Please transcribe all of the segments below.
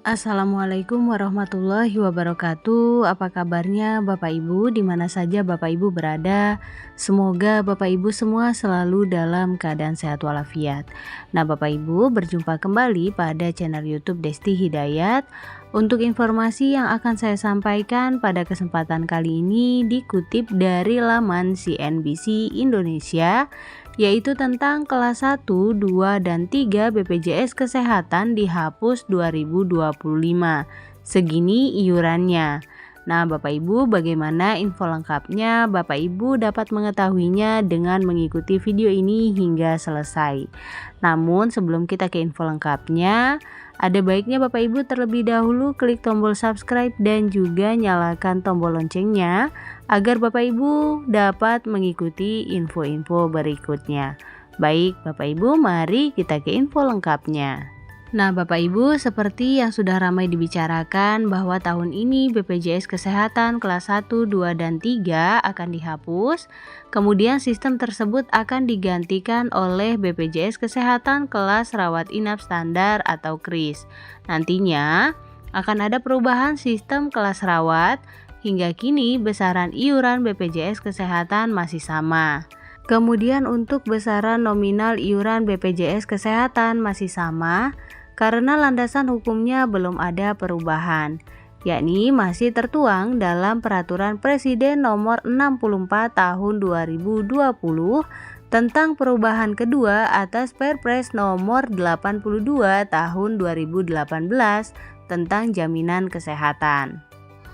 Assalamualaikum warahmatullahi wabarakatuh. Apa kabarnya Bapak Ibu di mana saja Bapak Ibu berada? Semoga Bapak Ibu semua selalu dalam keadaan sehat walafiat. Nah, Bapak Ibu berjumpa kembali pada channel YouTube Desti Hidayat. Untuk informasi yang akan saya sampaikan pada kesempatan kali ini dikutip dari laman CNBC Indonesia, yaitu tentang kelas 1, 2, dan 3 BPJS Kesehatan dihapus 2025. Segini iurannya. Nah, Bapak Ibu, bagaimana info lengkapnya? Bapak Ibu dapat mengetahuinya dengan mengikuti video ini hingga selesai. Namun, sebelum kita ke info lengkapnya, ada baiknya Bapak Ibu terlebih dahulu klik tombol subscribe dan juga nyalakan tombol loncengnya agar Bapak Ibu dapat mengikuti info-info berikutnya. Baik Bapak Ibu, mari kita ke info lengkapnya. Nah Bapak Ibu, seperti yang sudah ramai dibicarakan bahwa tahun ini BPJS Kesehatan kelas 1, 2, dan 3 akan dihapus. Kemudian sistem tersebut akan digantikan oleh BPJS Kesehatan kelas rawat inap standar atau KRIS. Nantinya akan ada perubahan sistem kelas rawat. Hingga kini besaran iuran BPJS Kesehatan masih sama. Kemudian untuk besaran nominal iuran BPJS Kesehatan masih sama karena landasan hukumnya belum ada perubahan, yakni masih tertuang dalam Peraturan Presiden Nomor 64 Tahun 2020 tentang perubahan kedua atas Perpres Nomor 82 Tahun 2018 tentang jaminan kesehatan.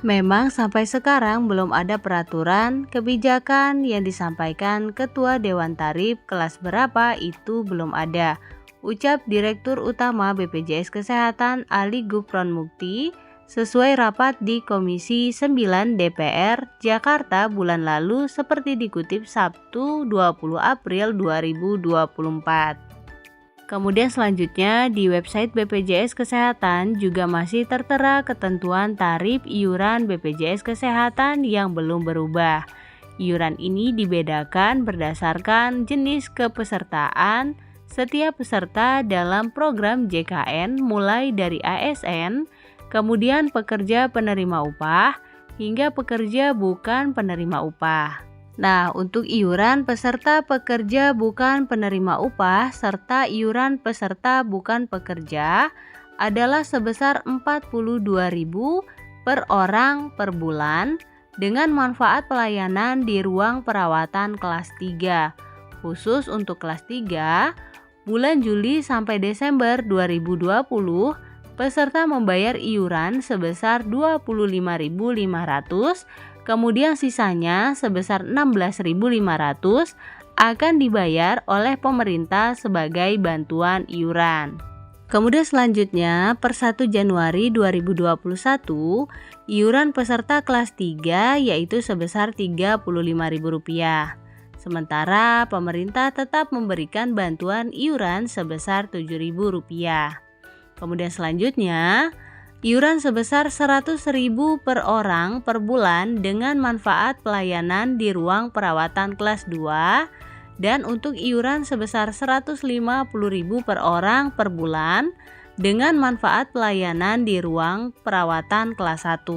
Memang sampai sekarang belum ada peraturan kebijakan yang disampaikan Ketua Dewan Tarif kelas berapa itu belum ada, ucap Direktur Utama BPJS Kesehatan Ali Gufron Mukti sesuai rapat di Komisi 9 DPR Jakarta bulan lalu seperti dikutip Sabtu 20 April 2024. Kemudian selanjutnya di website BPJS Kesehatan juga masih tertera ketentuan tarif iuran BPJS Kesehatan yang belum berubah. Iuran ini dibedakan berdasarkan jenis kepesertaan setiap peserta dalam program JKN mulai dari ASN, kemudian pekerja penerima upah, hingga pekerja bukan penerima upah. Nah, untuk iuran peserta pekerja bukan penerima upah serta iuran peserta bukan pekerja adalah sebesar Rp42.000 per orang per bulan dengan manfaat pelayanan di ruang perawatan kelas 3. Khusus untuk kelas 3, bulan Juli sampai Desember 2020, peserta membayar iuran sebesar Rp25.500, kemudian sisanya sebesar Rp16.500 akan dibayar oleh pemerintah sebagai bantuan iuran. Kemudian selanjutnya per 1 Januari 2021, iuran peserta kelas 3 yaitu sebesar Rp35.000. Sementara pemerintah tetap memberikan bantuan iuran sebesar Rp7.000. Kemudian selanjutnya, iuran sebesar Rp100.000 per orang per bulan dengan manfaat pelayanan di ruang perawatan kelas 2 dan untuk iuran sebesar Rp150.000 per orang per bulan dengan manfaat pelayanan di ruang perawatan kelas 1.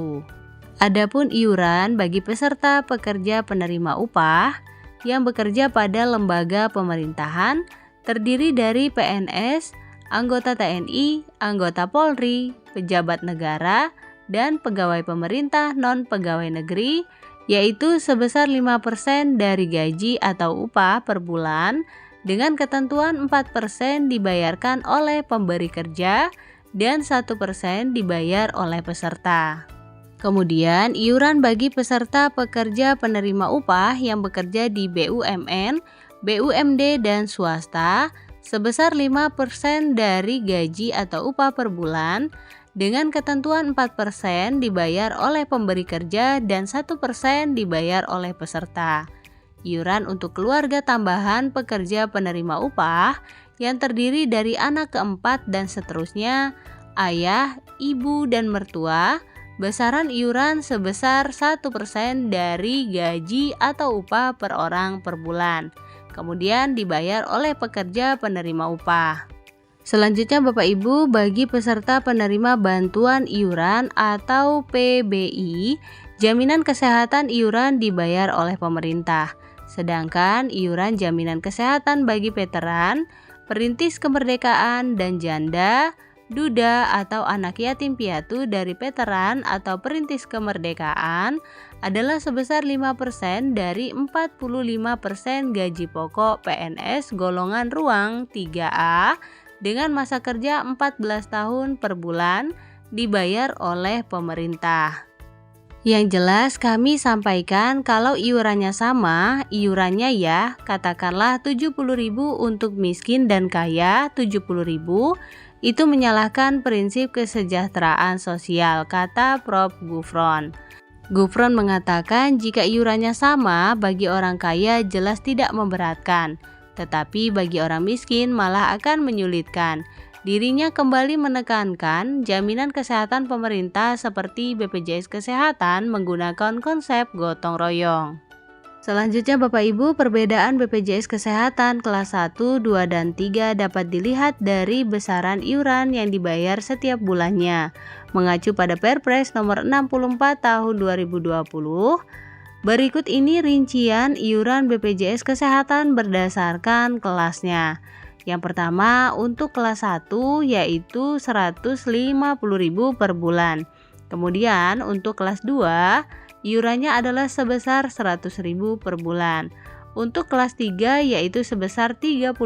Adapun iuran bagi peserta pekerja penerima upah yang bekerja pada lembaga pemerintahan terdiri dari PNS, anggota TNI, anggota Polri, pejabat negara, dan pegawai pemerintah non-pegawai negeri, yaitu sebesar 5% dari gaji atau upah per bulan, dengan ketentuan 4% dibayarkan oleh pemberi kerja dan 1% dibayar oleh peserta. Kemudian, iuran bagi peserta pekerja penerima upah yang bekerja di BUMN, BUMD, dan swasta, sebesar 5% dari gaji atau upah per bulan dengan ketentuan 4% dibayar oleh pemberi kerja dan 1% dibayar oleh peserta. Iuran untuk keluarga tambahan pekerja penerima upah yang terdiri dari anak keempat dan seterusnya, ayah, ibu, dan mertua, besaran iuran sebesar 1% dari gaji atau upah per orang per bulan. Kemudian dibayar oleh pekerja penerima upah. Selanjutnya Bapak Ibu, bagi peserta penerima bantuan iuran atau PBI, jaminan kesehatan iuran dibayar oleh pemerintah. Sedangkan iuran jaminan kesehatan bagi veteran, perintis kemerdekaan, dan janda, duda atau anak yatim piatu dari veteran atau perintis kemerdekaan adalah sebesar 5% dari 45% gaji pokok PNS golongan ruang 3A dengan masa kerja 14 tahun per bulan dibayar oleh pemerintah. Yang jelas kami sampaikan kalau iurannya sama, iurannya ya katakanlah 70.000 untuk miskin dan kaya 70.000, itu menyalahkan prinsip kesejahteraan sosial, kata Prof. Gufron. Gufron mengatakan jika iurannya sama bagi orang kaya jelas tidak memberatkan, tetapi bagi orang miskin malah akan menyulitkan. Dirinya kembali menekankan jaminan kesehatan pemerintah seperti BPJS Kesehatan menggunakan konsep gotong royong. Selanjutnya Bapak Ibu, perbedaan BPJS Kesehatan kelas 1, 2, dan 3 dapat dilihat dari besaran iuran yang dibayar setiap bulannya. Mengacu pada Perpres nomor 64 tahun 2020, berikut ini rincian iuran BPJS Kesehatan berdasarkan kelasnya. Yang pertama untuk kelas 1 yaitu 150.000 per bulan. Kemudian untuk kelas 2 iurannya adalah sebesar 100.000 per bulan. Untuk kelas 3 yaitu sebesar 35.000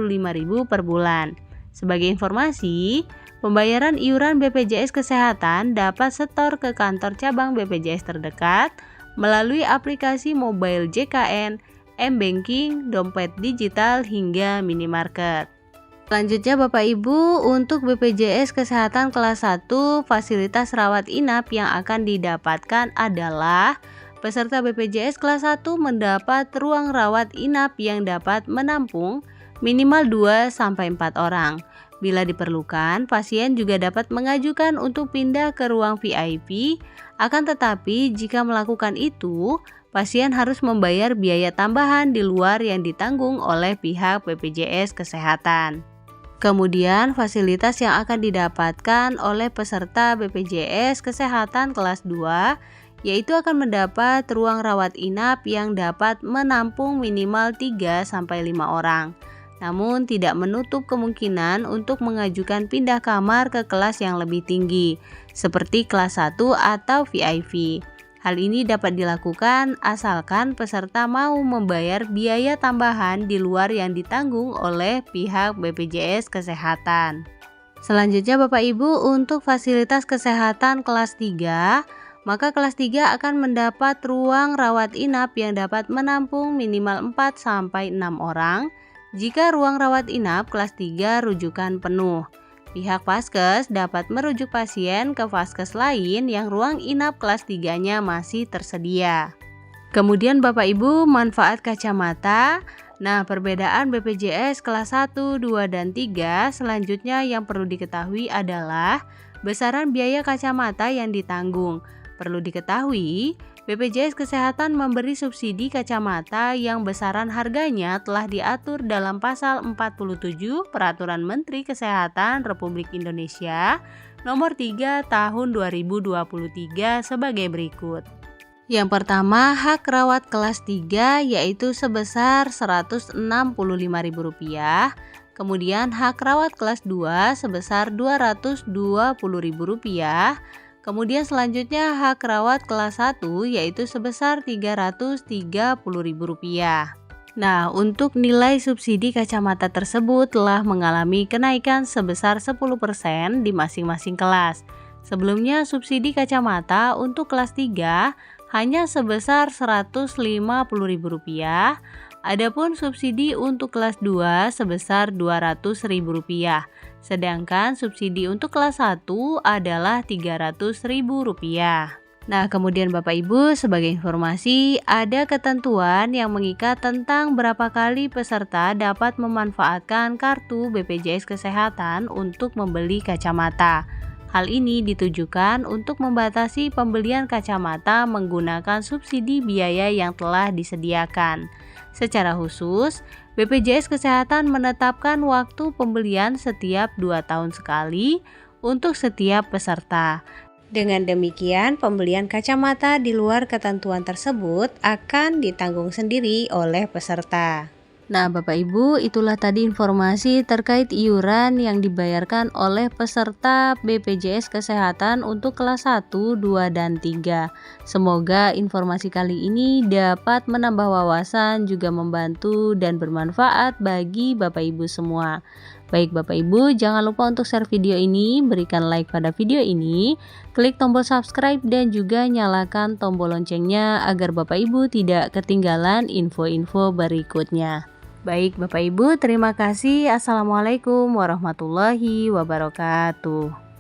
per bulan. Sebagai informasi, pembayaran iuran BPJS Kesehatan dapat setor ke kantor cabang BPJS terdekat melalui aplikasi mobile JKN, M-Banking, dompet digital, hingga minimarket. Selanjutnya Bapak Ibu, untuk BPJS Kesehatan kelas 1, fasilitas rawat inap yang akan didapatkan adalah peserta BPJS kelas 1 mendapat ruang rawat inap yang dapat menampung minimal 2-4 orang. Bila diperlukan, pasien juga dapat mengajukan untuk pindah ke ruang VIP, akan tetapi jika melakukan itu, pasien harus membayar biaya tambahan di luar yang ditanggung oleh pihak BPJS Kesehatan. Kemudian fasilitas yang akan didapatkan oleh peserta BPJS Kesehatan kelas 2 yaitu akan mendapat ruang rawat inap yang dapat menampung minimal 3-5 orang. Namun tidak menutup kemungkinan untuk mengajukan pindah kamar ke kelas yang lebih tinggi, seperti kelas 1 atau VIP. Hal ini dapat dilakukan asalkan peserta mau membayar biaya tambahan di luar yang ditanggung oleh pihak BPJS Kesehatan. Selanjutnya Bapak Ibu, untuk fasilitas kesehatan kelas 3, maka kelas 3 akan mendapat ruang rawat inap yang dapat menampung minimal 4-6 orang. Jika ruang rawat inap kelas 3 rujukan penuh, pihak Vaskes dapat merujuk pasien ke Vaskes lain yang ruang inap kelas 3-nya masih tersedia. Kemudian Bapak Ibu, manfaat kacamata. Nah, perbedaan BPJS kelas 1, 2, dan 3 selanjutnya yang perlu diketahui adalah besaran biaya kacamata yang ditanggung. Perlu diketahui, BPJS Kesehatan memberi subsidi kacamata yang besaran harganya telah diatur dalam pasal 47 Peraturan Menteri Kesehatan Republik Indonesia Nomor 3 Tahun 2023 sebagai berikut. Yang pertama, hak rawat kelas 3 yaitu sebesar Rp165.000. Kemudian hak rawat kelas 2 sebesar Rp220.000. Kemudian selanjutnya hak rawat kelas 1 yaitu sebesar Rp330.000. Nah, untuk nilai subsidi kacamata tersebut telah mengalami kenaikan sebesar 10% di masing-masing kelas. Sebelumnya subsidi kacamata untuk kelas 3 hanya sebesar Rp150.000. Adapun subsidi untuk kelas 2 sebesar Rp200.000. Sedangkan subsidi untuk kelas 1 adalah Rp300.000. Nah, kemudian Bapak Ibu, sebagai informasi, ada ketentuan yang mengikat tentang berapa kali peserta dapat memanfaatkan kartu BPJS Kesehatan untuk membeli kacamata. Hal ini ditujukan untuk membatasi pembelian kacamata menggunakan subsidi biaya yang telah disediakan. Secara khusus, BPJS Kesehatan menetapkan waktu pembelian setiap 2 tahun sekali untuk setiap peserta. Dengan demikian, pembelian kacamata di luar ketentuan tersebut akan ditanggung sendiri oleh peserta. Nah, Bapak Ibu, itulah tadi informasi terkait iuran yang dibayarkan oleh peserta BPJS Kesehatan untuk kelas 1, 2, dan 3. Semoga informasi kali ini dapat menambah wawasan, juga membantu dan bermanfaat bagi Bapak Ibu semua. Baik Bapak Ibu, jangan lupa untuk share video ini, berikan like pada video ini, klik tombol subscribe dan juga nyalakan tombol loncengnya agar Bapak Ibu tidak ketinggalan info-info berikutnya. Baik Bapak Ibu, terima kasih. Assalamualaikum warahmatullahi wabarakatuh.